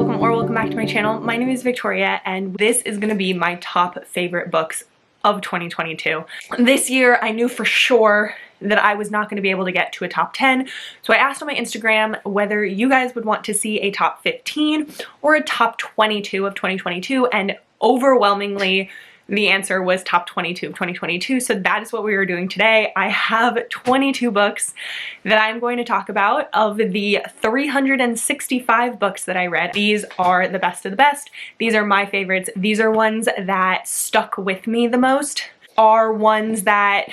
welcome back to my channel. My name is Victoria and this is gonna be my top favorite books of 2022. This year I knew for sure that I was not going to be able to get to a top 10, so I asked on my Instagram whether you guys would want to see a top 15 or a top 22 of 2022, and overwhelmingly the answer was top 22 of 2022, so that is what we are doing today. I have 22 books that I'm going to talk about. Of the 365 books that I read, these are the best of the best. These are my favorites. These are ones that stuck with me the most, are ones that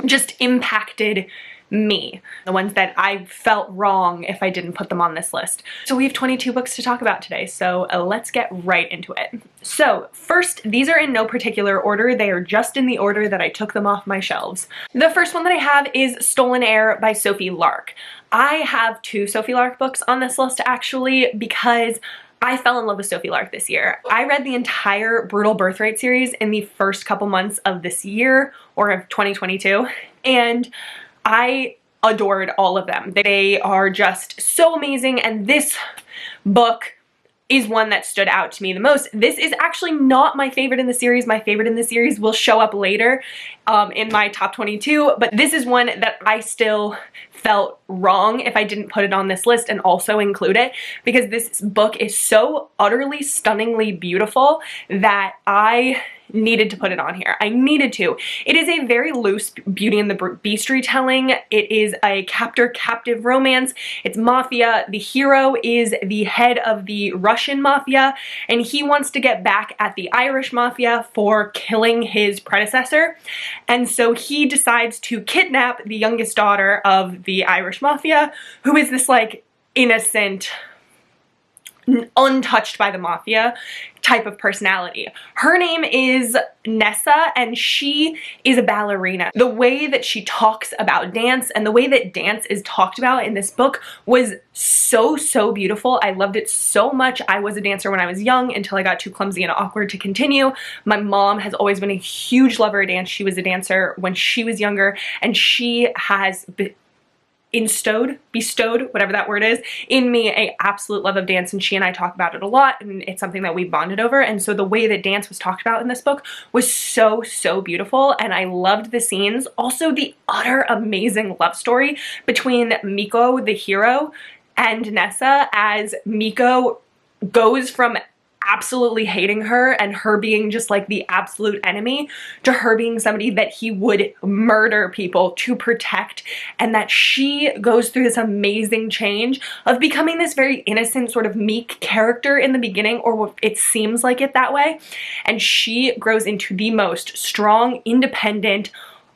just impacted me, the ones that I felt wrong if I didn't put them on this list. So we have 22 books to talk about today, so let's get right into it. So first, these are in no particular order. They are just in the order that I took them off my shelves. The first one that I have is Stolen Air by Sophie Lark. I have two Sophie Lark books on this list actually because I fell in love with Sophie Lark this year. I read the entire Brutal Birthright series in the first couple months of this year, or of 2022, and I adored all of them. They are just so amazing, and this book is one that stood out to me the most. This is actually not my favorite in the series. My favorite in the series will show up later in my top 22, but this is one that I still felt wrong if I didn't put it on this list and also include it, because this book is so utterly stunningly beautiful that I needed to put it on here. I needed to. It is a very loose Beauty and the Beast retelling. It is a captor-captive romance. It's mafia. The hero is the head of the Russian mafia, and he wants to get back at the Irish mafia for killing his predecessor. And so he decides to kidnap the youngest daughter of the Irish mafia, who is this like innocent, untouched by the mafia type of personality. Her name is Nessa, and she is a ballerina. The way that she talks about dance and the way that dance is talked about in this book was so beautiful. I loved it so much. I was a dancer when I was young until I got too clumsy and awkward to continue. My mom has always been a huge lover of dance. She was a dancer when she was younger, and she has bestowed, whatever that word is, in me a absolute love of dance, and she and I talk about it a lot, and it's something that we bonded over. And so the way that dance was talked about in this book was so beautiful, and I loved the scenes. Also, the utter amazing love story between Miko, the hero, and Nessa, as Miko goes from absolutely hating her and her being just like the absolute enemy to her being somebody that he would murder people to protect, and that she goes through this amazing change of becoming this very innocent sort of meek character in the beginning, or it seems like it that way, and she grows into the most strong, independent,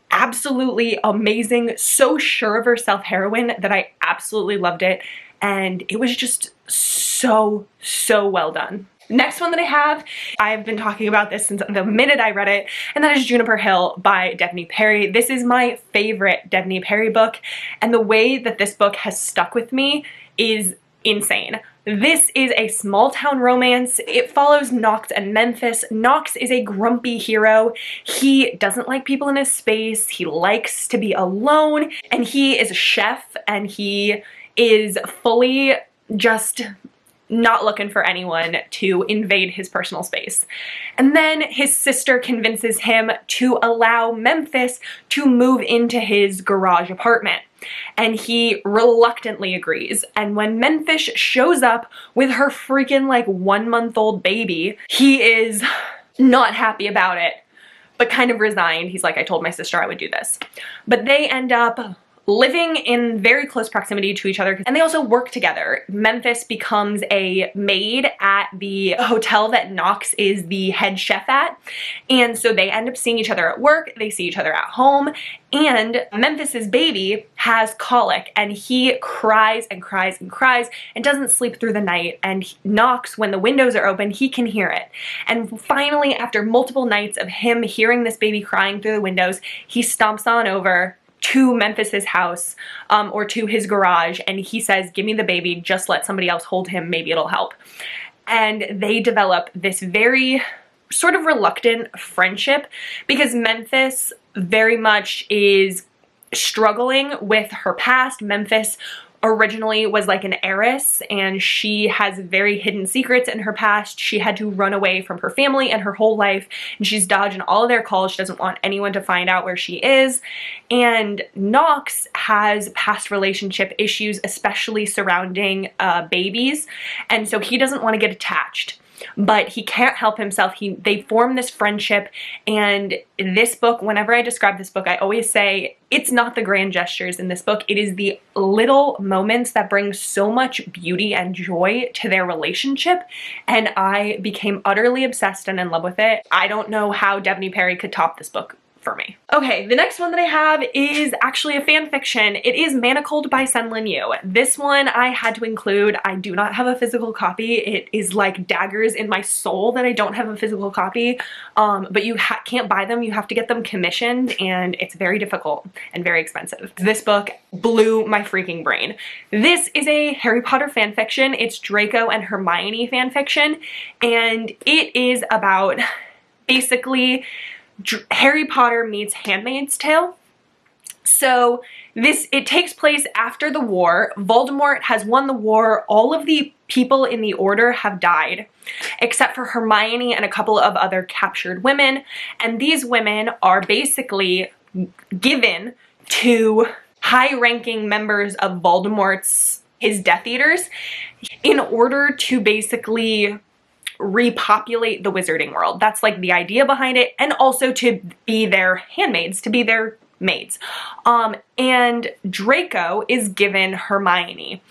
absolutely amazing, so sure of herself heroine that I absolutely loved it, and it was just so well done. Next one that I have, I've been talking about this since the minute I read it, and that is Juniper Hill by Daphne Perry. This is my favorite Daphne Perry book, and the way that this book has stuck with me is insane. This is a small town romance. It follows Nox and Memphis. Nox is a grumpy hero. He doesn't like people in his space. He likes to be alone, and he is a chef, and he is fully just not looking for anyone to invade his personal space. And then his sister convinces him to allow Memphis to move into his garage apartment, and he reluctantly agrees. And when Memphis shows up with her freaking like 1-month-old baby, he is not happy about it, but kind of resigned. He's like, I told my sister I would do this. But they end up living in very close proximity to each other, and they also work together. Memphis becomes a maid at the hotel that Nox is the head chef at, and so they end up seeing each other at work, they see each other at home, and Memphis's baby has colic, and he cries and cries and cries and doesn't sleep through the night, and Nox, when the windows are open, he can hear it. And finally, after multiple nights of him hearing this baby crying through the windows, he stomps on over to Memphis's house, or to his garage, and he says, give me the baby, just let somebody else hold him, maybe it'll help. And they develop this very sort of reluctant friendship, because Memphis very much is struggling with her past. Memphis originally was like an heiress, and she has very hidden secrets in her past. She had to run away from her family and her whole life, and she's dodging all of their calls. She doesn't want anyone to find out where she is. And Knox has past relationship issues, especially surrounding babies, and so he doesn't want to get attached. But he can't help himself. They form this friendship, and this book, whenever I describe this book, I always say it's not the grand gestures in this book. It is the little moments that bring so much beauty and joy to their relationship, and I became utterly obsessed and in love with it. I don't know how Daphne Perry could top this book for me. Okay, the next one that I have is actually a fan fiction. It is Manacled by Senlinyu. This one I had to include. I do not have a physical copy. It is like daggers in my soul that I don't have a physical copy, but you can't buy them. You have to get them commissioned, and it's very difficult and very expensive. This book blew my freaking brain. This is a Harry Potter fan fiction. It's Draco and Hermione fan fiction, and it is about basically Harry Potter meets Handmaid's Tale. So it takes place after the war. Voldemort has won the war. All of the people in the Order have died, except for Hermione and a couple of other captured women. And these women are basically given to high-ranking members of his Death Eaters, in order to basically repopulate the wizarding world. That's like the idea behind it, and also to be their handmaids, to be their maids. And Draco is given Hermione.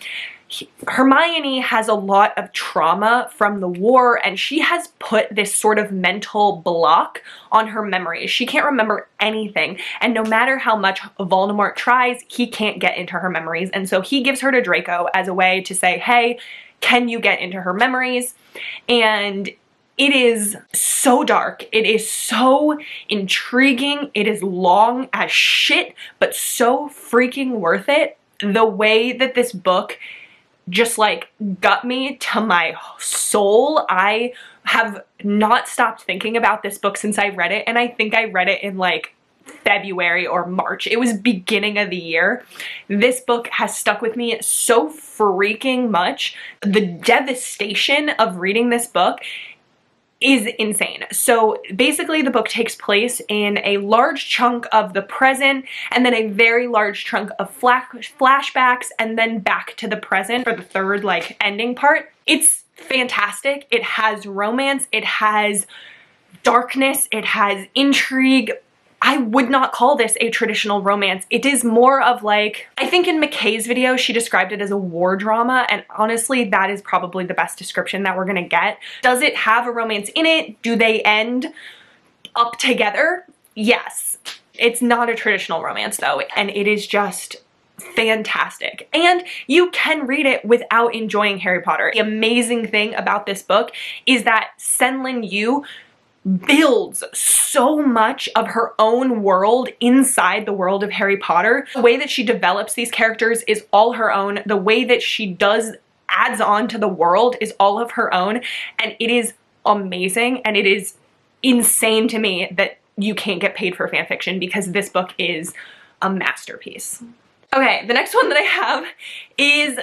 Hermione has a lot of trauma from the war, and she has put this sort of mental block on her memories. She can't remember anything, and no matter how much Voldemort tries, he can't get into her memories. And so he gives her to Draco as a way to say, hey, can you get into her memories? And it is so dark. It is so intriguing. It is long as shit, but so freaking worth it. The way that this book just like got me to my soul. I have not stopped thinking about this book since I read it, and I think I read it in like February or March. It was beginning of the year. This book has stuck with me so freaking much. The devastation of reading this book is insane. So basically the book takes place in a large chunk of the present, and then a very large chunk of flashbacks, and then back to the present for the third like ending part. It's fantastic. It has romance, it has darkness, it has intrigue. I would not call this a traditional romance. It is more of like, I think in McKay's video, she described it as a war drama, and honestly, that is probably the best description that we're gonna get. Does it have a romance in it? Do they end up together? Yes. It's not a traditional romance though, and it is just fantastic. And you can read it without enjoying Harry Potter. The amazing thing about this book is that Senlinyu builds so much of her own world inside the world of Harry Potter. The way that she develops these characters is all her own. The way that she adds on to the world is all of her own. And it is amazing, and it is insane to me that you can't get paid for fanfiction, because this book is a masterpiece. Okay, the next one that I have is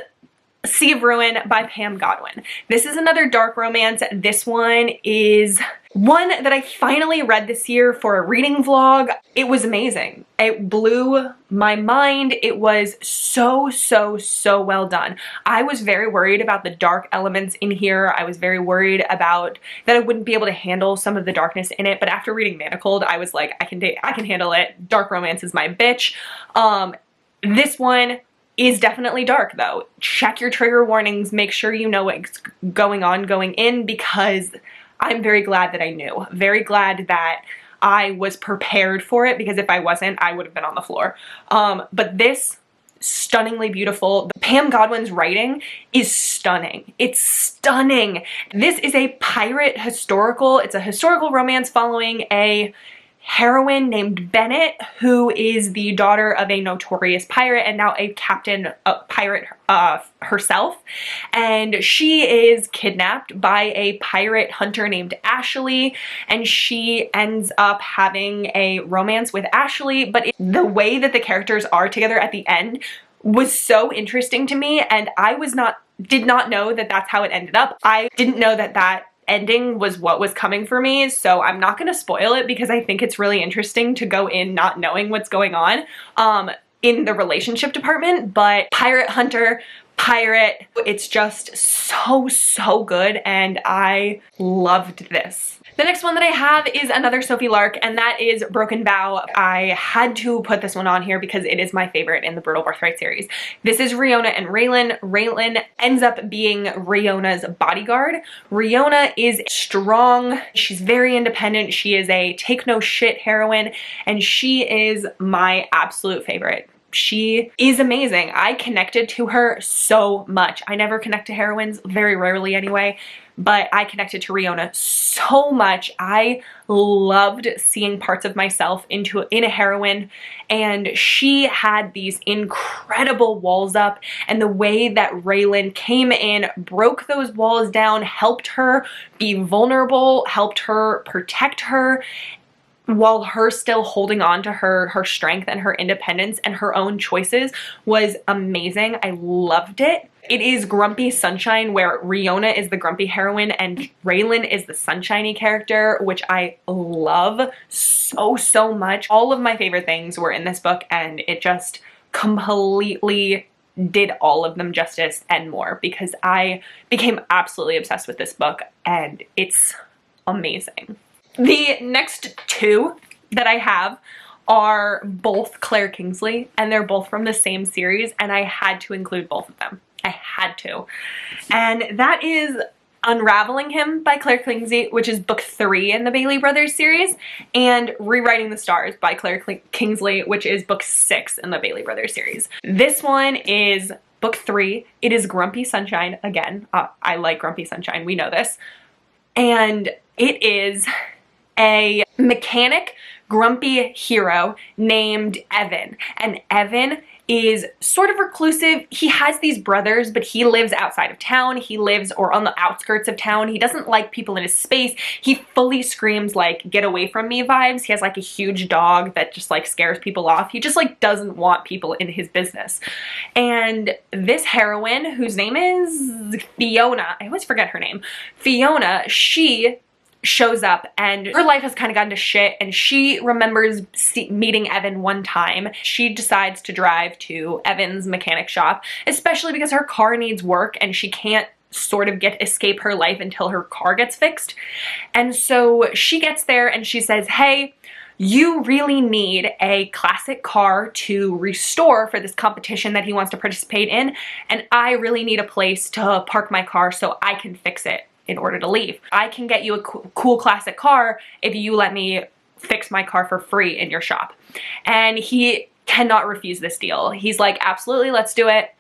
Sea of Ruin by Pam Godwin. This is another dark romance. This one is one that I finally read this year for a reading vlog. It was amazing. It blew my mind. It was so, so, so well done. I was very worried about the dark elements in here. I was very worried about that I wouldn't be able to handle some of the darkness in it, but after reading Manacled, I was like, I can handle it. Dark romance is my bitch. This one is definitely dark though. Check your trigger warnings, make sure you know what's going on going in, because I'm very glad that I knew. Very glad that I was prepared for it, because if I wasn't, I would have been on the floor. But this, stunningly beautiful. Pam Godwin's writing is stunning. It's stunning. This is a pirate historical. It's a historical romance following a heroine named Bennett, who is the daughter of a notorious pirate and now a captain pirate herself. And she is kidnapped by a pirate hunter named Ashley, and she ends up having a romance with Ashley. But the way that the characters are together at the end was so interesting to me, and I did not know that that's how it ended up. I didn't know that that ending was what was coming for me, so I'm not going to spoil it because I think it's really interesting to go in not knowing what's going on in the relationship department. But pirate hunter, pirate, it's just so good, and I loved this. The next one that I have is another Sophie Lark, and that is Broken Vow. I had to put this one on here because it is my favorite in the Brutal Birthright series. This is Riona and Raylan. Raylan ends up being Riona's bodyguard. Riona is strong. She's very independent. She is a take no shit heroine, and she is my absolute favorite. She is amazing. I connected to her so much. I never connect to heroines, very rarely anyway, but I connected to Riona so much. I loved seeing parts of myself in a heroine, and she had these incredible walls up, and the way that Raylan came in, broke those walls down, helped her be vulnerable, helped her protect her, while her still holding on to her strength and her independence and her own choices, was amazing. I loved it. It is Grumpy Sunshine, where Riona is the grumpy heroine and Raylan is the sunshiny character, which I love so much. All of my favorite things were in this book, and it just completely did all of them justice and more, because I became absolutely obsessed with this book, and it's amazing. The next two that I have are both Claire Kingsley, and they're both from the same series, and I had to include both of them. I had to. And that is Unraveling Him by Claire Kingsley, which is book 3 in the Bailey Brothers series, and Rewriting the Stars by Claire Kingsley, which is book 6 in the Bailey Brothers series. This one is book 3. It is Grumpy Sunshine again. I like Grumpy Sunshine, we know this. And it is a mechanic grumpy hero named Evan, and Evan is sort of reclusive. He has these brothers, but he lives outside of town. He lives or on the outskirts of town. He doesn't like people in his space. He fully screams like get away from me vibes. He has like a huge dog that just like scares people off. He just like doesn't want people in his business. And this heroine, whose name is Fiona, I always forget her name, Fiona, she shows up and her life has kind of gone to shit, and she remembers meeting Evan one time. She decides to drive to Evan's mechanic shop, especially because her car needs work and she can't sort of escape her life until her car gets fixed. And so she gets there and she says, hey, you really need a classic car to restore for this competition that he wants to participate in, and I really need a place to park my car so I can fix it in order to leave. I can get you a cool classic car if you let me fix my car for free in your shop. And he cannot refuse this deal. He's like, absolutely, let's do it.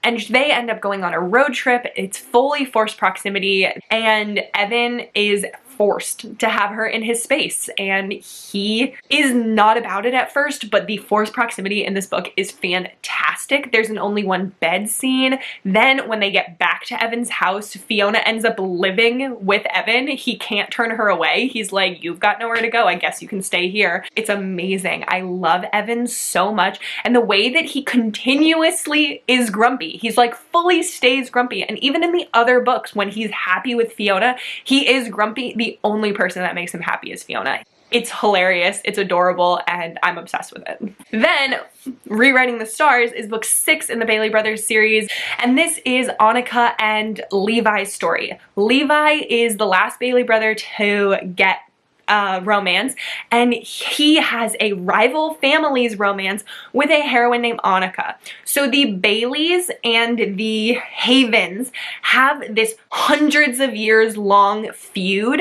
And they end up going on a road trip. It's fully forced proximity, and Evan is forced to have her in his space, and he is not about it at first, but the forced proximity in this book is fantastic. There's an only one bed scene. Then when they get back to Evan's house, Fiona ends up living with Evan. He can't turn her away. He's like, you've got nowhere to go, I guess you can stay here. It's amazing. I love Evan so much, and the way that he continuously is grumpy. He's like fully stays grumpy, and even in the other books when he's happy with Fiona, he is grumpy. The only person that makes him happy is Fiona. It's hilarious, it's adorable, and I'm obsessed with it. Then, Rewriting the Stars is book 6 in the Bailey Brothers series, and this is Annika and Levi's story. Levi is the last Bailey brother to get romance, and he has a rival family's romance with a heroine named Annika. So the Baileys and the Havens have this hundreds of years long feud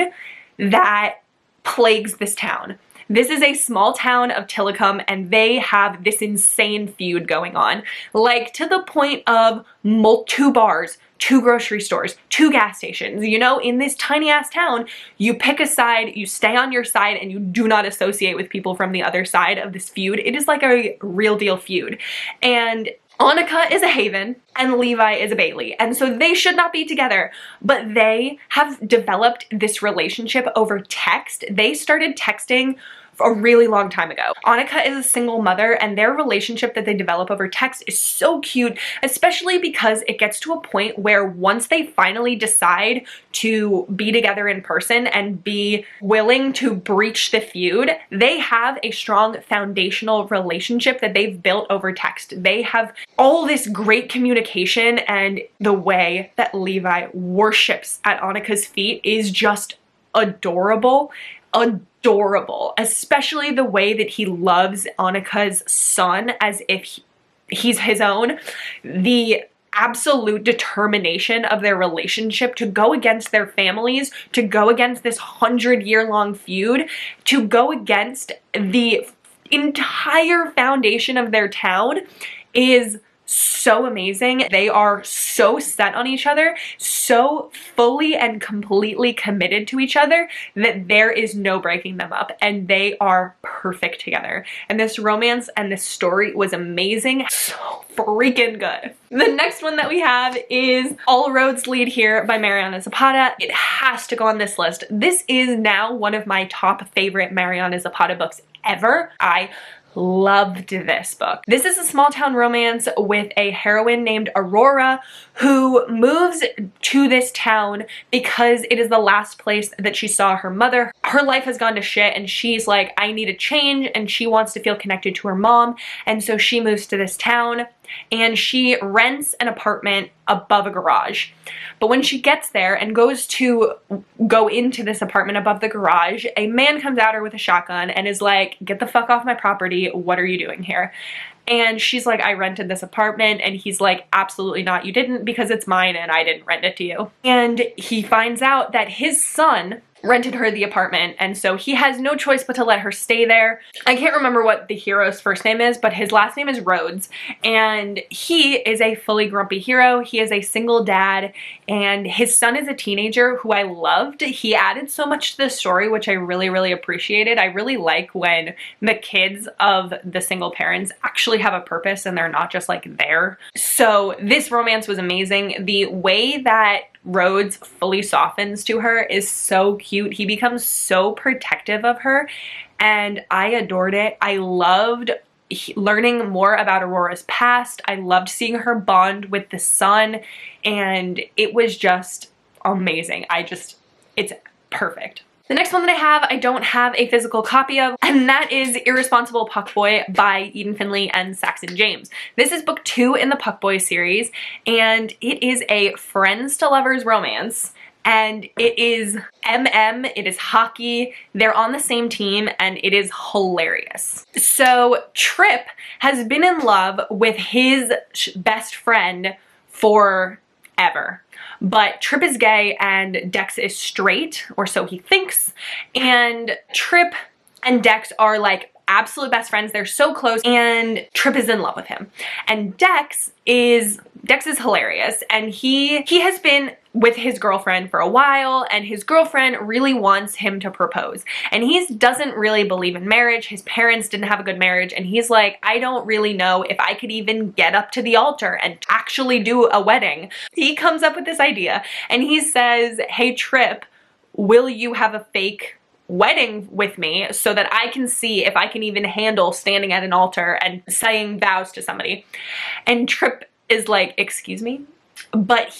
that plagues this town. This is a small town of Tillicum, and they have this insane feud going on. Like, to the point of 2 bars, 2 grocery stores, 2 gas stations. You know, in this tiny ass town, you pick a side, you stay on your side, and you do not associate with people from the other side of this feud. It is like a real deal feud. And Annika is a Haven and Levi is a Bailey, and so they should not be together, but they have developed this relationship over text. They started texting a really long time ago. Annika is a single mother, and their relationship that they develop over text is so cute, especially because it gets to a point where once they finally decide to be together in person and be willing to breach the feud, they have a strong foundational relationship that they've built over text. They have all this great communication, and the way that Levi worships at Annika's feet is just adorable. Adorable, especially the way that he loves Annika's son as if he's his own. The absolute determination of their relationship to go against their families, to go against this 100-year-long feud, to go against the entire foundation of their town is so amazing. They are so set on each other, so fully and completely committed to each other that there is no breaking them up, and they are perfect together. And this romance and this story was amazing. So freaking good. The next one that we have is All Roads Lead Here by Mariana Zapata. It has to go on this list. This is now one of my top favorite Mariana Zapata books ever. I loved this book. This is a small town romance with a heroine named Aurora who moves to this town because it is the last place that she saw her mother. Her life has gone to shit, and she's like, I need a change, and she wants to feel connected to her mom, and so she moves to this town and she rents an apartment above a garage. But when she gets there and goes to go into this apartment above the garage, a man comes at her with a shotgun and is like, get the fuck off my property, what are you doing here? And she's like, I rented this apartment, and he's like, absolutely not, you didn't, because it's mine and I didn't rent it to you. And he finds out that his son rented her the apartment, and so he has no choice but to let her stay there. I can't remember what the hero's first name is, but his last name is Rhodes, and he is a fully grumpy hero. He is a single dad, and his son is a teenager who I loved. He added so much to the story, which I really, really appreciated. I really like when the kids of the single parents actually have a purpose and they're not just like there. So this romance was amazing. The way that Rhodes fully softens to her is so cute. He becomes so protective of her, and I adored it. I loved learning more about Aurora's past. I loved seeing her bond with the son, and it was just amazing. It's perfect. The next one that I don't have a physical copy of, and that is Irresponsible Puckboy by Eden Finley and Saxon James. This is book 2 in the Puckboy series, and it is a friends to lovers romance. And it is it is hockey, they're on the same team, and it is hilarious. So Trip has been in love with his best friend forever. But Trip is gay and Dex is straight, or so he thinks, and Trip and Dex are like absolute best friends. They're so close, and Trip is in love with him. And Dex is hilarious, and he has been with his girlfriend for a while, and his girlfriend really wants him to propose. And he doesn't really believe in marriage. His parents didn't have a good marriage, and he's like, I don't really know if I could even get up to the altar and actually do a wedding. He comes up with this idea, and he says, hey Trip, will you have a fake wedding with me so that I can see if I can even handle standing at an altar and saying vows to somebody? And Trip is like, excuse me? But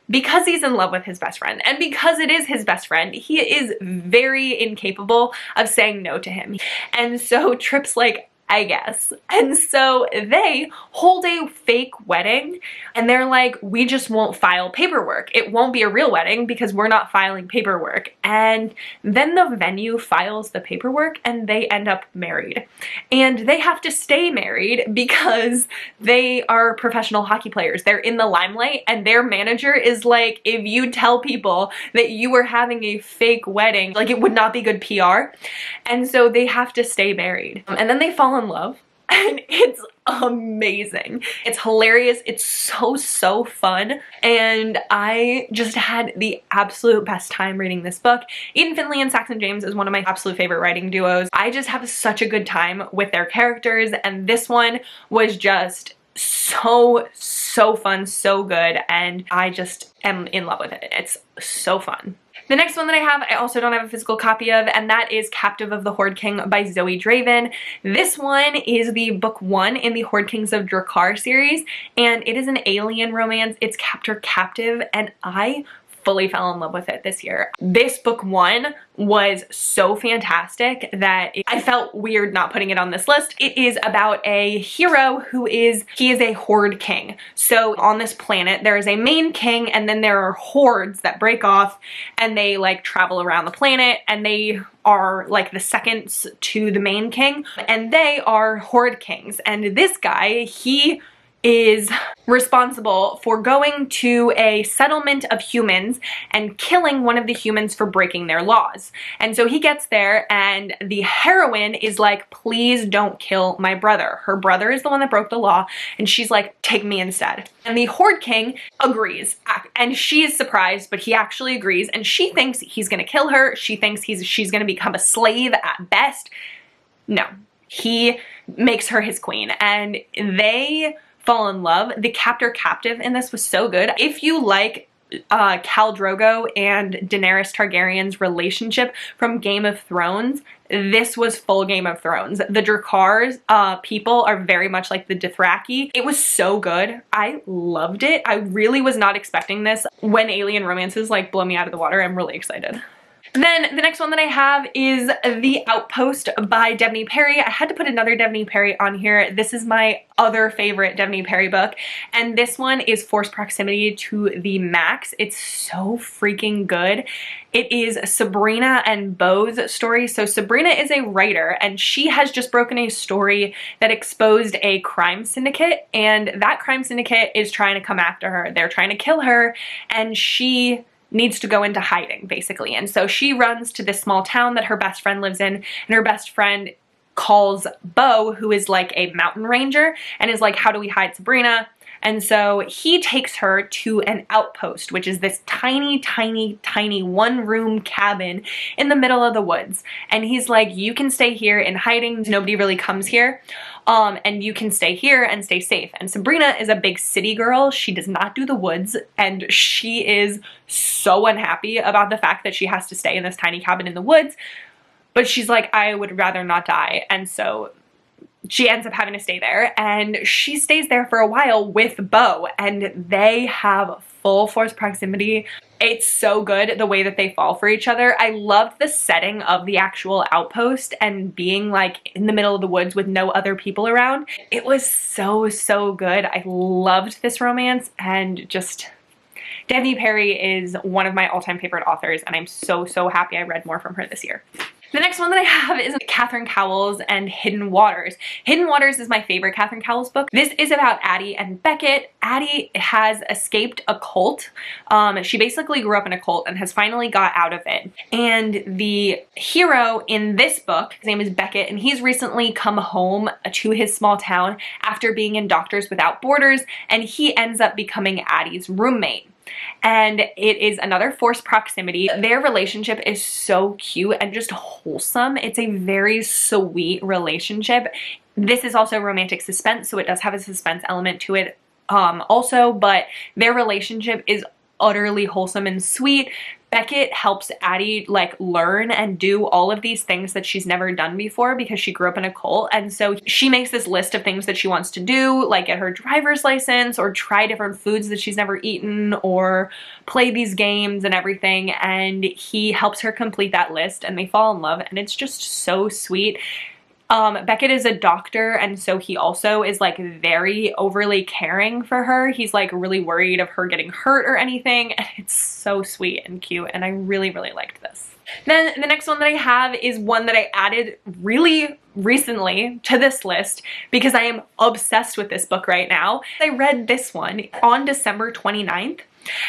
because he's in love with his best friend, and because it is his best friend, he is very incapable of saying no to him. And so Trip's like, I guess. And so they hold a fake wedding and they're like, we just won't file paperwork. It won't be a real wedding because we're not filing paperwork. And then the venue files the paperwork and they end up married. And they have to stay married because they are professional hockey players. They're in the limelight and their manager is like, if you tell people that you were having a fake wedding, like it would not be good PR. And so they have to stay married. And then they fall in love and it's amazing. It's hilarious. It's so fun. And I just had the absolute best time reading this book. Ian Finley and Saxon James is one of my absolute favorite writing duos. I just have such a good time with their characters, and this one was just so fun, so good, and I just am in love with it. It's so fun. The next one that I have, I also don't have a physical copy of, and that is Captive of the Horde King by Zoe Draven. This one is the book 1 in the Horde Kings of Drakkar series, and it is an alien romance. It's Captor Captive, and I fully fell in love with it this year. This book 1 was so fantastic that I felt weird not putting it on this list. It is about a hero he is a horde king. So on this planet, there is a main king and then there are hordes that break off and they like travel around the planet, and they are like the seconds to the main king, and they are horde kings. And this guy, he is responsible for going to a settlement of humans and killing one of the humans for breaking their laws. And so he gets there and the heroine is like, please don't kill my brother. Her brother is the one that broke the law, and she's like, take me instead. And the Horde King agrees, and she is surprised, but he actually agrees, and she thinks he's gonna kill her. She thinks she's gonna become a slave at best. No, he makes her his queen, and they fall in love. The Captor Captive in this was so good. If you like Khal Drogo and Daenerys Targaryen's relationship from Game of Thrones, this was full Game of Thrones. The Drakkars people are very much like the Dothraki. It was so good. I loved it. I really was not expecting this. When alien romances like blow me out of the water, I'm really excited. Then the next one that I have is The Outpost by Daphne Perry. I had to put another Daphne Perry on here. This is my other favorite Daphne Perry book, and this one is Forced Proximity to the Max. It's so freaking good. It is Sabrina and Beau's story. So Sabrina is a writer, and she has just broken a story that exposed a crime syndicate, and that crime syndicate is trying to come after her. They're trying to kill her, and she needs to go into hiding, basically. And so she runs to this small town that her best friend lives in, and her best friend calls Beau, who is like a mountain ranger, and is like, how do we hide Sabrina? And so he takes her to an outpost, which is this tiny one-room cabin in the middle of the woods. And he's like, you can stay here in hiding. Nobody really comes here. And you can stay here and stay safe. And Sabrina is a big city girl. She does not do the woods, and she is so unhappy about the fact that she has to stay in this tiny cabin in the woods. But she's like, I would rather not die. And so she ends up having to stay there, and she stays there for a while with Beau, and they have full forced proximity. It's so good the way that they fall for each other. I loved the setting of the actual outpost and being like in the middle of the woods with no other people around. It was so good. I loved this romance, and just Daphne Perry is one of my all-time favorite authors, and I'm so happy I read more from her this year. The next one that I have is Catherine Cowles and Hidden Waters. Hidden Waters is my favorite Catherine Cowles book. This is about Addie and Beckett. Addie has escaped a cult. She basically grew up in a cult and has finally got out of it. And the hero in this book, his name is Beckett, and he's recently come home to his small town after being in Doctors Without Borders, and he ends up becoming Addie's roommate. And it is another forced proximity. Their relationship is so cute and just wholesome. It's a very sweet relationship. This is also romantic suspense, so it does have a suspense element to it also, but their relationship is utterly wholesome and sweet. Beckett helps Addie like learn and do all of these things that she's never done before because she grew up in a cult, and so she makes this list of things that she wants to do, like get her driver's license or try different foods that she's never eaten or play these games and everything, and he helps her complete that list, and they fall in love, and it's just so sweet. Beckett is a doctor, and so he also is like very overly caring for her. He's like really worried of her getting hurt or anything, and it's so sweet and cute, and I really, really liked this. Then the next one that I have is one that I added really recently to this list because I am obsessed with this book right now. I read this one on December 29th,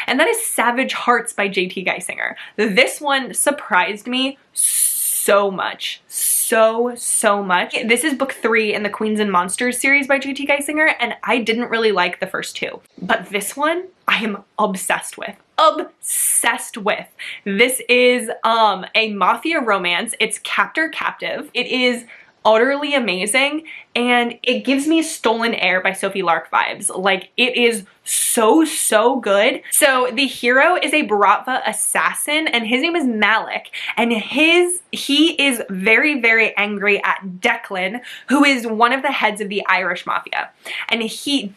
and that is Savage Hearts by J.T. Geisinger. This one surprised me so much. So much. This is book 3 in the Queens and Monsters series by J.T. Geisinger, and I didn't really like the first 2. But this one, I am obsessed with. Obsessed with. This is a mafia romance. It's captor captive. It is utterly amazing, and it gives me Stolen Heir by Sophie Lark vibes. Like, it is so good. So the hero is a Bratva assassin, and his name is Malik, and he is very angry at Declan, who is one of the heads of the Irish mafia, and he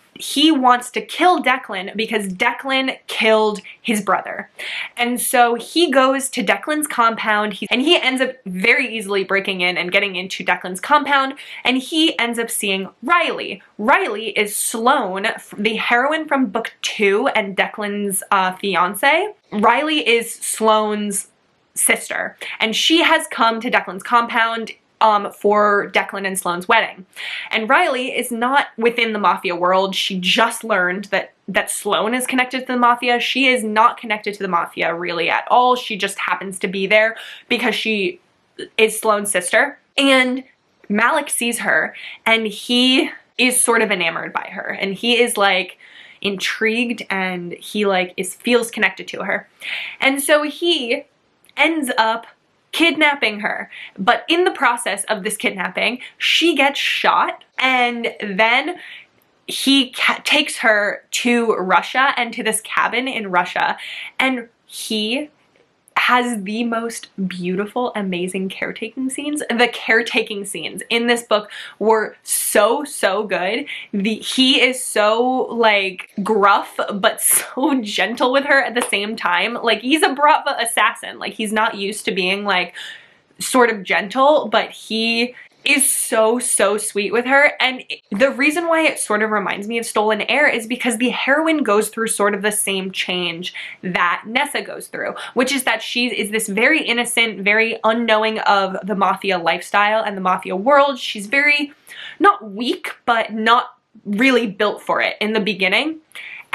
wants to kill Declan because Declan killed his brother. And so he goes to Declan's compound, and he ends up very easily breaking in and getting into Declan's compound, and he ends up seeing Riley. Riley is Sloane, the heroine from book 2 and Declan's fiance. Riley is Sloane's sister, and she has come to Declan's compound for Declan and Sloane's wedding. And Riley is not within the mafia world. She just learned that Sloane is connected to the mafia. She is not connected to the mafia really at all. She just happens to be there because she is Sloane's sister. And Malik sees her, and he is sort of enamored by her, and he is like intrigued, and he like feels connected to her. And so he ends up kidnapping her, but in the process of this kidnapping, she gets shot, and then he takes her to Russia and to this cabin in Russia, and he has the most beautiful, amazing caretaking scenes. The caretaking scenes in this book were so good. He is so like gruff but so gentle with her at the same time. Like, he's a Bratva assassin. Like, he's not used to being like sort of gentle, but he is so sweet with her. And the reason why it sort of reminds me of Stolen Heir is because the heroine goes through sort of the same change that Nessa goes through, which is that she is this very innocent, very unknowing of the mafia lifestyle and the mafia world. She's very, not weak, but not really built for it in the beginning.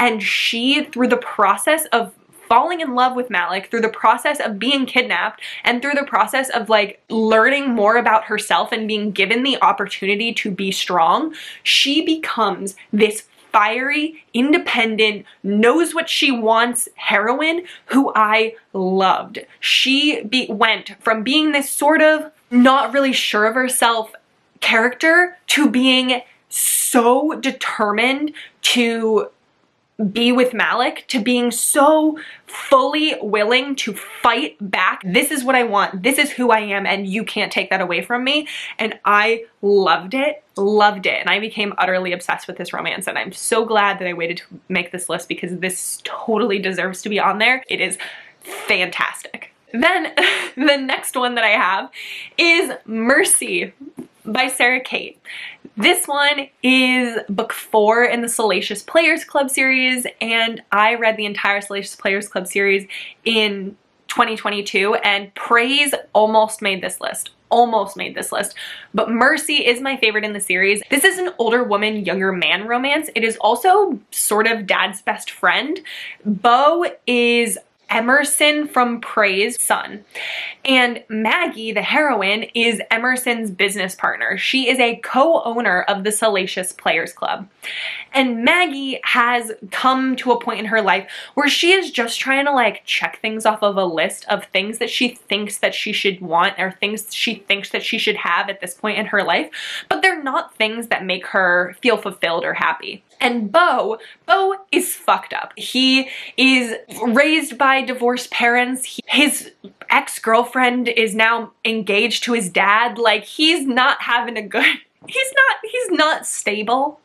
And she, through the process of falling in love with Malik, through the process of being kidnapped, and through the process of like learning more about herself and being given the opportunity to be strong, she becomes this fiery, independent, knows what she wants heroine who I loved. She went from being this sort of not really sure of herself character to being so determined to be with Malik, to being so fully willing to fight back. This is what I want. This is who I am, and you can't take that away from me. And I loved it. And I became utterly obsessed with this romance, and I'm so glad that I waited to make this list because this totally deserves to be on there. It is fantastic. Then the next one that I have is Mercy by Sarah Kate. This one is book 4 in the Salacious Players Club series, and I read the entire Salacious Players Club series in 2022, and Praise almost made this list. But Mercy is my favorite in the series. This is an older woman, younger man romance. It is also sort of dad's best friend. Beau is Emerson from Praise' son, and Maggie, the heroine, is Emerson's business partner. She is a co-owner of the Salacious Players Club, and Maggie has come to a point in her life where she is just trying to like check things off of a list of things that she thinks that she should want, or things she thinks that she should have at this point in her life, but they're not things that make her feel fulfilled or happy. And Beau is fucked up. He is raised by divorced parents. His ex-girlfriend is now engaged to his dad. Like, he's not having a good, he's not stable.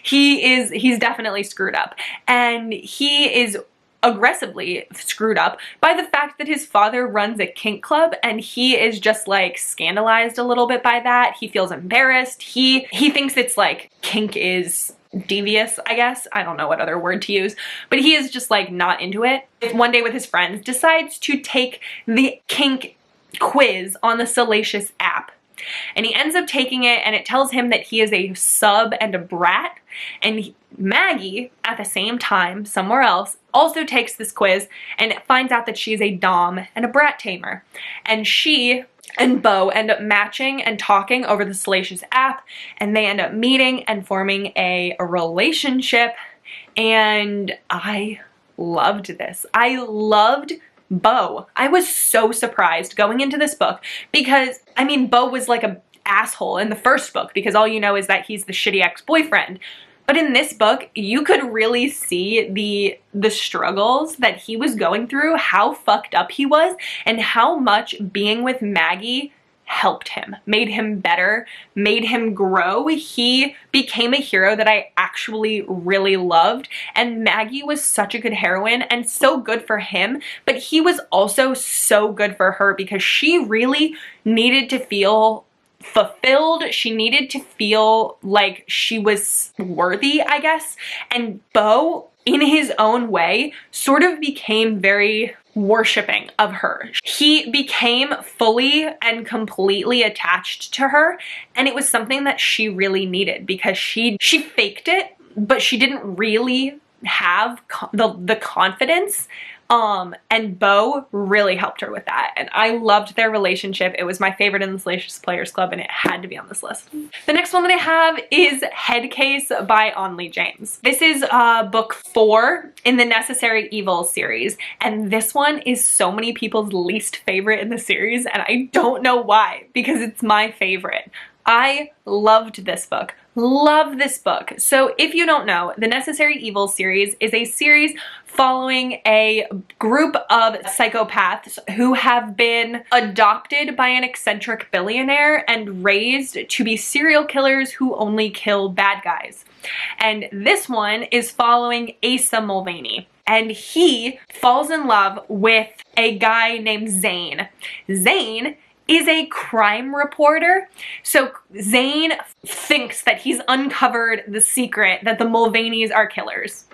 He's definitely screwed up. And he is aggressively screwed up by the fact that his father runs a kink club, and he is just like scandalized a little bit by that. He feels embarrassed. He thinks it's like kink is devious, I guess. I don't know what other word to use, but he is just like not into it. One day with his friends decides to take the kink quiz on the Salacious app. And he ends up taking it, and it tells him that he is a sub and a brat. And Maggie, at the same time, somewhere else, also takes this quiz and finds out that she's a dom and a brat tamer. And she and Beau end up matching and talking over the Salacious app, and they end up meeting and forming a relationship. And I loved this. I loved Beau. I was so surprised going into this book because, I mean, Beau was like an asshole in the first book because all you know is that he's the shitty ex-boyfriend. But in this book, you could really see the struggles that he was going through, how fucked up he was, and how much being with Maggie helped him, made him better, made him grow. He became a hero that I actually really loved, and Maggie was such a good heroine and so good for him, but he was also so good for her because she really needed to feel fulfilled. She needed to feel like she was worthy, I guess. And Beau, in his own way, sort of became very worshiping of her. He became fully and completely attached to her, and it was something that she really needed because she faked it, but she didn't really have the confidence. And Beau really helped her with that, and I loved their relationship. It was my favorite in the Salacious Players Club, and it had to be on this list. The next one that I have is Headcase by Onley James. This is book 4 in the Necessary Evil series, and this one is so many people's least favorite in the series, and I don't know why, because it's my favorite. I loved this book. Love this book. So if you don't know, the Necessary Evil series is a series following a group of psychopaths who have been adopted by an eccentric billionaire and raised to be serial killers who only kill bad guys. And this one is following Asa Mulvaney, and he falls in love with a guy named Zane. Zane is a crime reporter. So Zane thinks that he's uncovered the secret that the Mulvaneys are killers.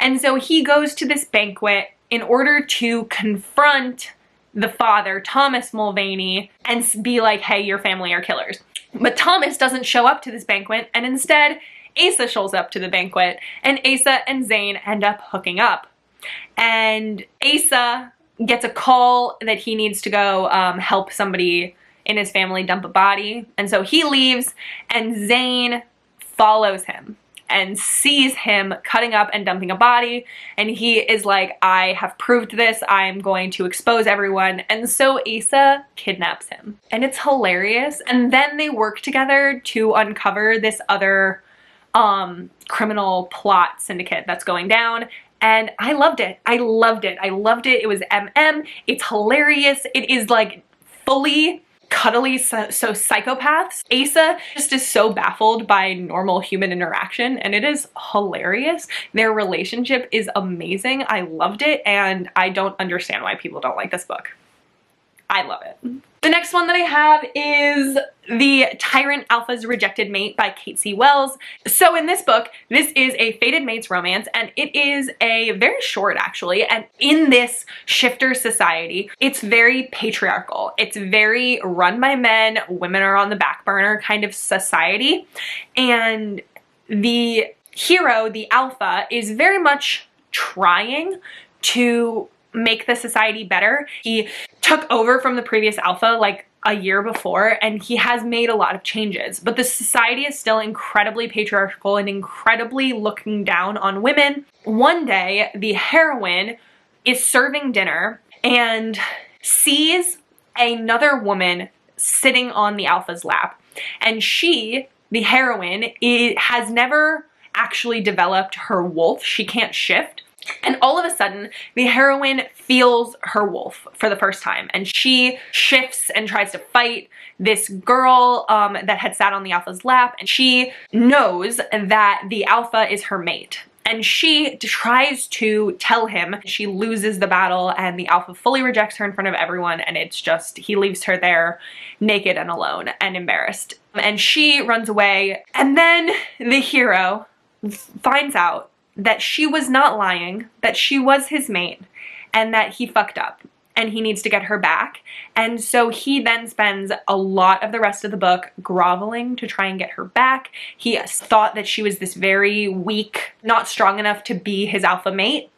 And so he goes to this banquet in order to confront the father, Thomas Mulvaney, and be like, hey, your family are killers. But Thomas doesn't show up to this banquet, and instead Asa shows up to the banquet, and Asa and Zane end up hooking up. And Asa gets a call that he needs to go help somebody in his family dump a body. And so he leaves, and Zane follows him and sees him cutting up and dumping a body. And he is like, I have proved this. I'm going to expose everyone. And so Asa kidnaps him. And it's hilarious. And then they work together to uncover this other criminal plot syndicate that's going down. And I loved it. I loved it. I loved it. It was It's hilarious. It is like fully cuddly, so psychopaths. Asa just is so baffled by normal human interaction, and it is hilarious. Their relationship is amazing. I loved it, and I don't understand why people don't like this book. I love it. The next one that I have is The Tyrant Alpha's Rejected Mate by Kate C. Wells. So in this book, this is a fated mates romance, and it is a very short actually, and in this shifter society, it's very patriarchal. It's very run by men, women are on the back burner kind of society, and the hero, the alpha, is very much trying to make the society better. He took over from the previous alpha like a year before, and he has made a lot of changes, but the society is still incredibly patriarchal and incredibly looking down on women. One day, the heroine is serving dinner and sees another woman sitting on the alpha's lap, and she, the heroine, has never actually developed her wolf. She can't shift. And all of a sudden, the heroine feels her wolf for the first time, and she shifts and tries to fight this girl that had sat on the alpha's lap, and she knows that the alpha is her mate. and she tries to tell him. She loses the battle and the alpha fully rejects her in front of everyone, and it's just, he leaves her there naked and alone and embarrassed. And she runs away, and then the hero finds out that she was not lying, that she was his mate, and that he fucked up and he needs to get her back. And so he then spends a lot of the rest of the book groveling to try and get her back. He thought that she was this very weak, not strong enough to be his alpha mate.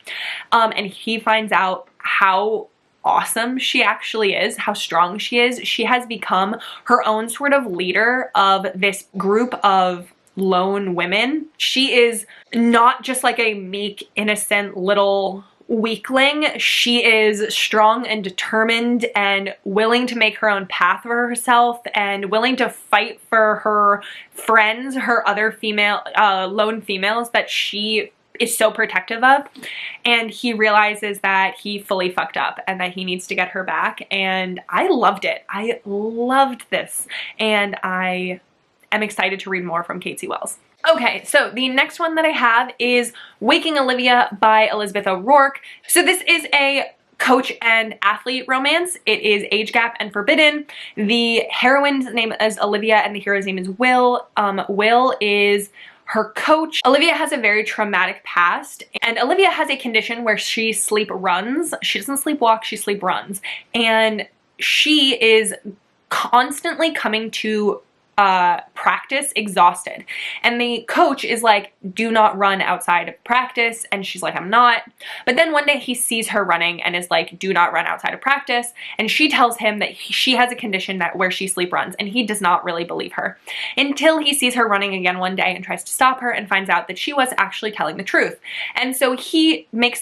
And he finds out how awesome she actually is, how strong she is. She has become her own sort of leader of this group of lone women. She is not just like a meek, innocent little weakling. She is strong and determined and willing to make her own path for herself and willing to fight for her friends, her other female, lone females that she is so protective of. And he realizes that he fully fucked up and that he needs to get her back. And I loved it. I loved this. And I am excited to read more from Kate C. Wells. Okay, so the next one that I have is Waking Olivia by Elizabeth O'Rourke. So this is a coach and athlete romance. It is age gap and forbidden. The heroine's name is Olivia and the hero's name is Will. Will is her coach. Olivia has a very traumatic past, and Olivia has a condition where she sleep runs. She doesn't sleepwalk, she sleep runs. And she is constantly coming to practice exhausted, and the coach is like, do not run outside of practice, and she's like, I'm not. But then one day he sees her running and is like, do not run outside of practice, and she tells him that she has a condition that where she sleep runs, and he does not really believe her until he sees her running again one day and tries to stop her and finds out that she was actually telling the truth. And so he takes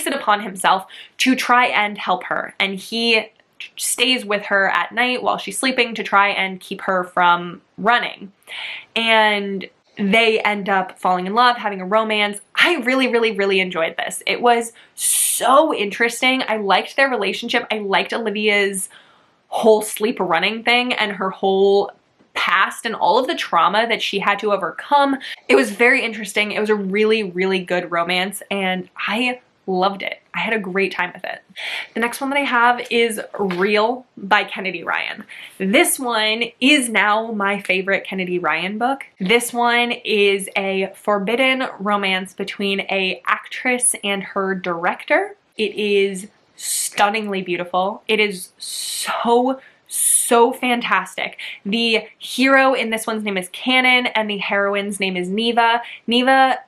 it upon himself to try and help her, and he stays with her at night while she's sleeping to try and keep her from running. And they end up falling in love, having a romance. I really enjoyed this. It was so interesting. I liked their relationship. I liked Olivia's whole sleep running thing and her whole past and all of the trauma that she had to overcome. It was very interesting. It was a really good romance, and I loved it. I had a great time with it. The next one that I have is Real by Kennedy Ryan. This one is now my favorite Kennedy Ryan book. This one is a forbidden romance between an actress and her director. It is stunningly beautiful. It is so fantastic. The hero in this one's name is Canon and the heroine's name is Neva. Neva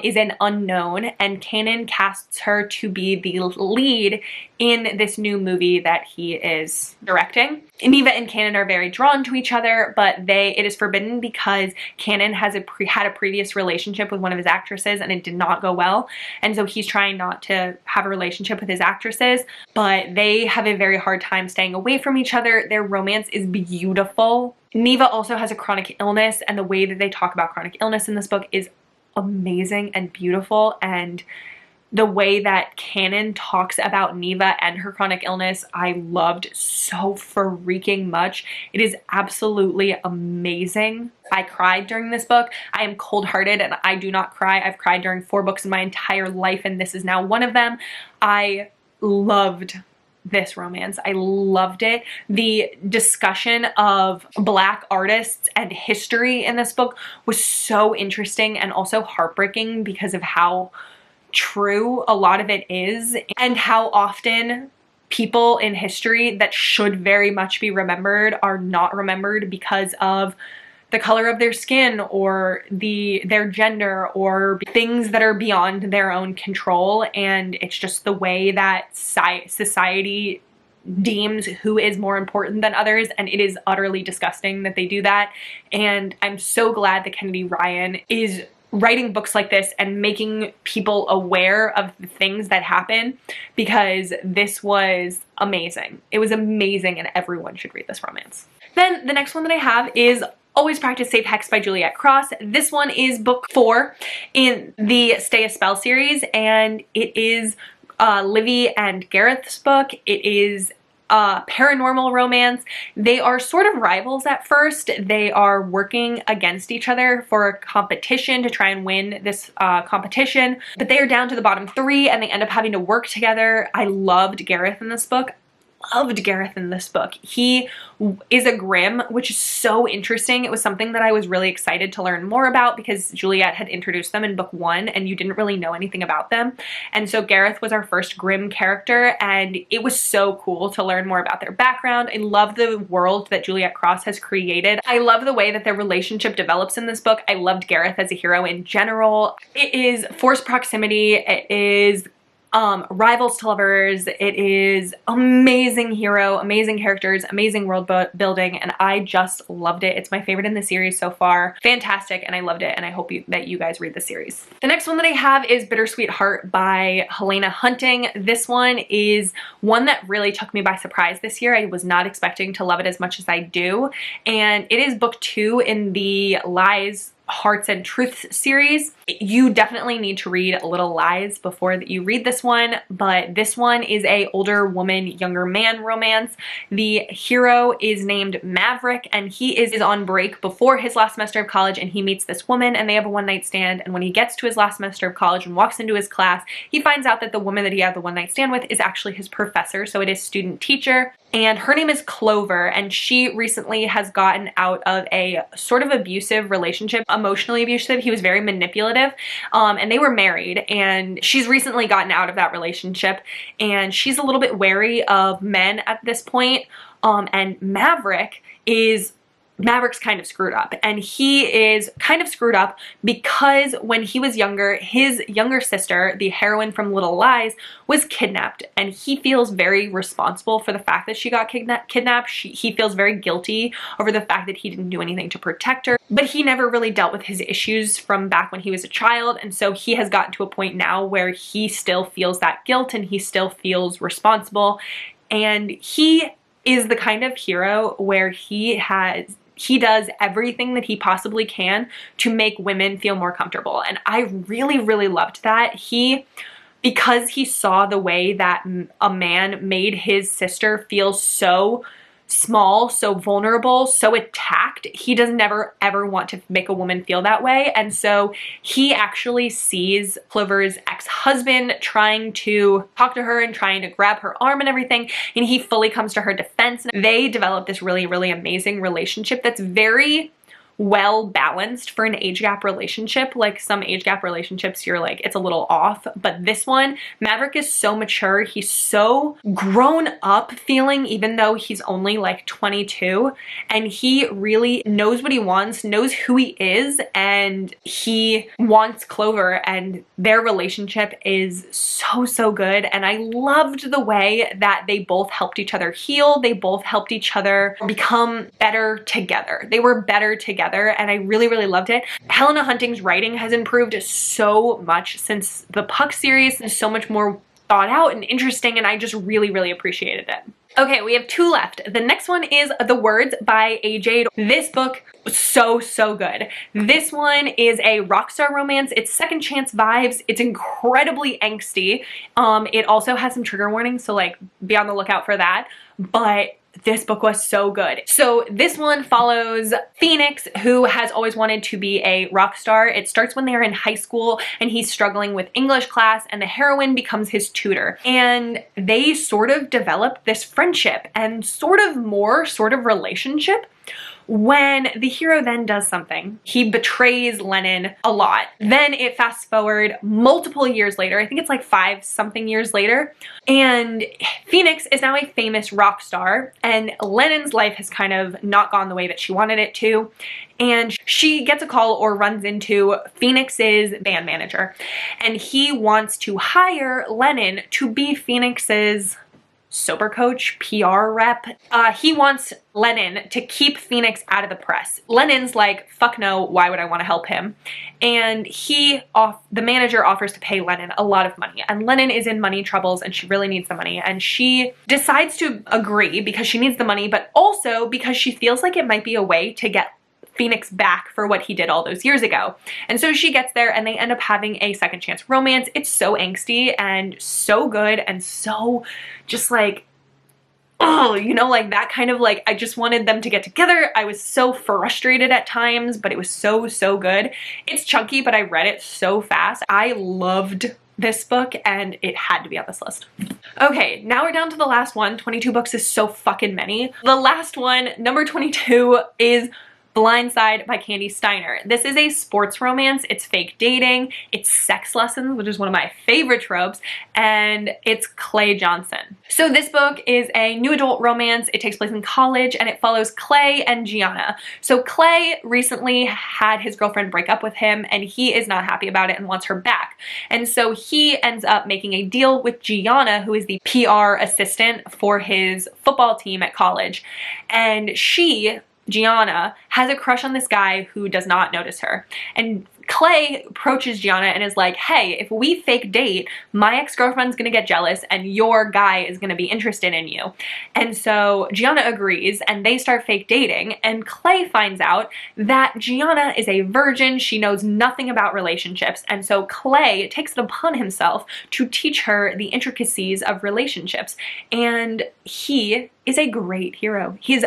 is an unknown, and Canon casts her to be the lead in this new movie that he is directing. Neva and Canon are very drawn to each other, but it is forbidden because Canon has had a previous relationship with one of his actresses and it did not go well, and so he's trying not to have a relationship with his actresses, but they have a very hard time staying away from each other. Their romance is beautiful. Neva also has a chronic illness, and the way that they talk about chronic illness in this book is amazing and beautiful, and the way that Canon talks about Neva and her chronic illness, I loved so freaking much. It is absolutely amazing. I cried during this book. I am cold-hearted and I do not cry. I've cried during 4 books in my entire life, and this is now one of them. I loved this romance. I loved it. The discussion of Black artists and history in this book was so interesting and also heartbreaking because of how true a lot of it is, and how often people in history that should very much be remembered are not remembered because of the color of their skin or their gender or things that are beyond their own control. And it's just the way that society deems who is more important than others, and it is utterly disgusting that they do that. And I'm so glad that Kennedy Ryan is writing books like this and making people aware of the things that happen, because this was amazing. It was amazing, and everyone should read this romance. Then the next one that I have is Always Practice Safe Hex by Juliet Cross. This one is book 4 in the Stay a Spell series, and it is Livy and Gareth's book. It is paranormal romance. They are sort of rivals at first. They are working against each other for a competition to try and win this competition, but they are down to the bottom 3 and they end up having to work together. I loved Gareth in this book. He is a Grimm, which is so interesting. It was something that I was really excited to learn more about because Juliet had introduced them in book 1 and you didn't really know anything about them. And so Gareth was our first Grimm character and it was so cool to learn more about their background. I love the world that Juliet Cross has created. I love the way that their relationship develops in this book. I loved Gareth as a hero in general. It is forced proximity. It is rivals to lovers. It is amazing hero, amazing characters, amazing world building, and I just loved it. It's my favorite in the series so far. Fantastic, and I loved it, and I hope that you guys read the series. The next one that I have is Bittersweet Heart by Helena Hunting. This one is one that really took me by surprise this year. I was not expecting to love it as much as I do, and it is book 2 in the Lies, Hearts and Truths series. You definitely need to read Little Lies before you read this one, but this one is a older woman, younger man romance. The hero is named Maverick and he is on break before his last semester of college and he meets this woman and they have a one-night stand, and when he gets to his last semester of college and walks into his class, he finds out that the woman that he had the one-night stand with is actually his professor, so it is student teacher. And her name is Clover, and she recently has gotten out of a sort of abusive relationship, emotionally abusive. He was very manipulative, and they were married, and she's recently gotten out of that relationship, and she's a little bit wary of men at this point, and Maverick's kind of screwed up, and he is kind of screwed up because when he was younger, his younger sister, the heroine from Little Lies, was kidnapped, and he feels very responsible for the fact that she got kidnapped. He feels very guilty over the fact that he didn't do anything to protect her, but he never really dealt with his issues from back when he was a child, and so he has gotten to a point now where he still feels that guilt and he still feels responsible, and he is the kind of hero where he does everything that he possibly can to make women feel more comfortable. And I really, really loved that. Because he saw the way that a man made his sister feel so small, so vulnerable, so attacked, he does never ever want to make a woman feel that way. And so he actually sees Clover's ex-husband trying to talk to her and trying to grab her arm and everything, and he fully comes to her defense. They develop this really, really amazing relationship that's very well balanced for an age gap relationship. Like some age gap relationships, you're like, it's a little off, but this one, Maverick is so mature, he's so grown up feeling, even though he's only like 22, and he really knows what he wants, knows who he is, and he wants Clover, and their relationship is so, so good. And I loved the way that they both helped each other heal, they both helped each other become better together. They were better together, and I really, really loved it. Helena Hunting's writing has improved so much since the Puck series, and so much more thought out and interesting, and I just really, really appreciated it. Okay, we have 2 left. The next one is The Words by A. Jade. This book was so, so good. This one is a rockstar romance. It's second chance vibes. It's incredibly angsty. It also has some trigger warnings, so like be on the lookout for that. But this book was so good. So this one follows Phoenix, who has always wanted to be a rock star. It starts when they're in high school and he's struggling with English class, and the heroine becomes his tutor. And they sort of develop this friendship and sort of relationship when the hero then does something. He betrays Lennon a lot. Then it fast forward multiple years later, I think it's like 5-something years later, and Phoenix is now a famous rock star, and Lennon's life has kind of not gone the way that she wanted it to, and she gets a call or runs into Phoenix's band manager, and he wants to hire Lennon to be Phoenix's sober coach, PR rep. He wants Lennon to keep Phoenix out of the press. Lennon's like, fuck no, why would I want to help him? And the manager offers to pay Lennon a lot of money, and Lennon is in money troubles and she really needs the money, and she decides to agree because she needs the money, but also because she feels like it might be a way to get Phoenix back for what he did all those years ago. And so she gets there and they end up having a second chance romance. It's so angsty and so good and so just like, oh, you know, like that kind of like, I just wanted them to get together. I was so frustrated at times, but it was so, so good. It's chunky, but I read it so fast. I loved this book and it had to be on this list. Okay, now we're down to the last one. 22 books is so fucking many. The last one, number 22, is Blindside by Candy Steiner. This is a sports romance. It's fake dating, it's sex lessons, which is one of my favorite tropes, and it's Clay Johnson. So this book is a new adult romance. It takes place in college and it follows Clay and Gianna. So Clay recently had his girlfriend break up with him and he is not happy about it and wants her back. And so he ends up making a deal with Gianna, who is the PR assistant for his football team at college. And Gianna has a crush on this guy who does not notice her. And Clay approaches Gianna and is like, hey, if we fake date, my ex-girlfriend's gonna get jealous and your guy is gonna be interested in you. And so Gianna agrees and they start fake dating, and Clay finds out that Gianna is a virgin. She knows nothing about relationships. And so Clay takes it upon himself to teach her the intricacies of relationships. And he is a great hero. He's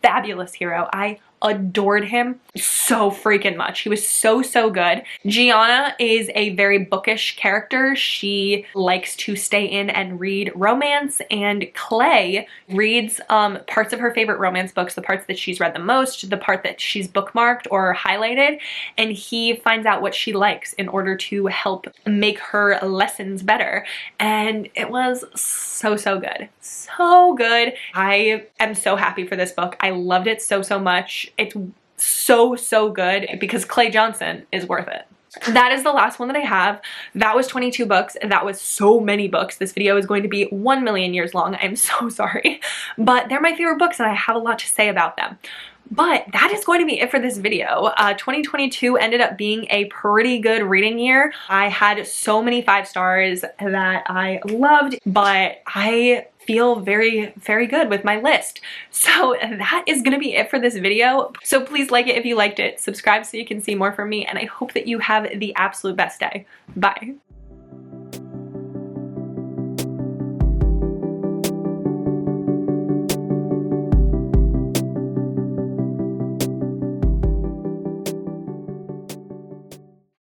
fabulous hero. I adored him so freaking much. He was so, so good. Gianna is a very bookish character. She likes to stay in and read romance, and Clay reads parts of her favorite romance books, the parts that she's read the most, the part that she's bookmarked or highlighted, and he finds out what she likes in order to help make her lessons better. And it was so, so good. So good. I am so happy for this book. I loved it so, so much. It's so, so good because Clay Johnson is worth it. That is the last one that I have. That was 22 books. That was so many books. This video is going to be 1 million years long. I'm so sorry. But they're my favorite books and I have a lot to say about them. But that is going to be it for this video. 2022 ended up being a pretty good reading year. I had so many 5 stars that I loved, but I feel very, very good with my list. So that is gonna be it for this video. So please like it if you liked it, subscribe so you can see more from me, and I hope that you have the absolute best day. Bye.